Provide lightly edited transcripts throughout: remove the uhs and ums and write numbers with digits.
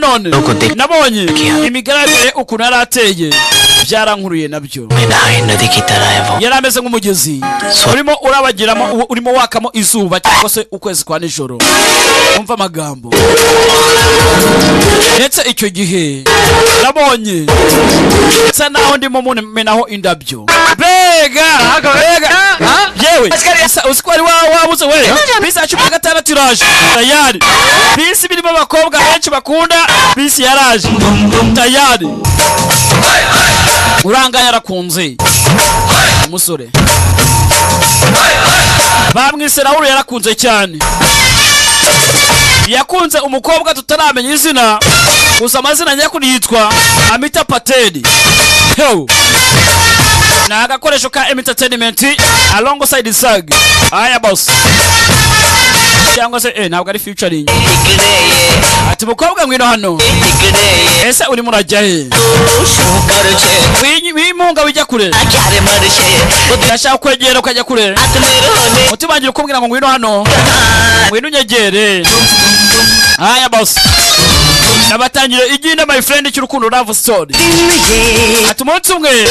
none nabonye imigaragare ukuntu yarateye byarankuruye nabyo yarameze nk'umugezi urimo urabagiramo urimo wakamo izuba cyangwa se ukwezi kwa nijoro umva amagambo ndetse icyo gihe nabonye sa naho ndimo mumenaho indabyo bega yewe usikwari wabuze we bisi ya 16 iraje tayari bisi birimo abakobwa benshi bakunda bisi yaraje tayari uranga yarakunze umusore bamwise Raul yarakunze cyane yakunze umukobwa tutaramenya izina gusa amazina nyakuri yitwa Amita Pateli Yo na agakoresho ka entertainment alongside Sag aya boss cyangwa se ntabwo ari featuring ati mukobwa ngwino hano ese uri murajya he wimunga wijya kure ndashaka kwegera ukajya kure utibangira kumbwira ngo ngwino hano ngwino nyegere aya boss nabatangire igina my friend cy'urukundo love story ati umunsi umwe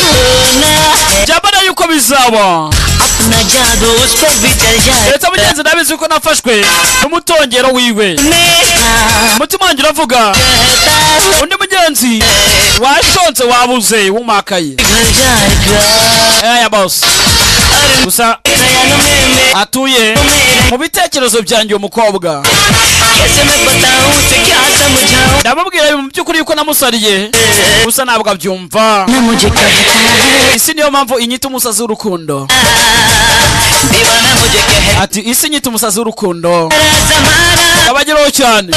jabana yuko bizaba apna jadu us pe bhi chal jaye leta mugenzi nabizi uko nafashwe n'umutongero wiwe mutima wanjye uravuga undi mugenzi washonze wabuze wumakaye aya boss gusa atuye mu bitekerezo byanjye umukobwa ndamubwira mu by'ukuri yuko namusariye gusa ntabwo abyumva isi niyo mpamvu inyita umusazi w'urukundo ati isi nyita umusazi w'urukundo abageraho cyane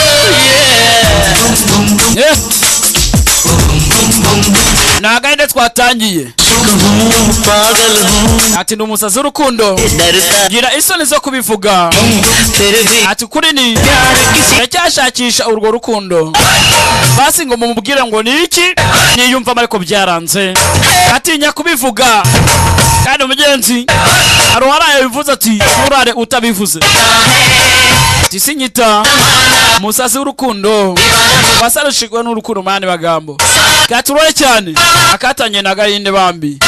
nagahinde twatangiye ati ndi umusazi w'urukundo gira isoni zo kubivuga ati kuri ni ndacyashakisha urwo rukundo basi ngo mumubwire ngo ni iki niyumva ariko byaranze atinya kubivuga kandi umugenzi aruharaye bivuze ati urare utabivuze ati sinyita umusazi w'urukundo basarushigwa n'urukundo mani bagambo katuroye cyane akatanye na gahinde bambi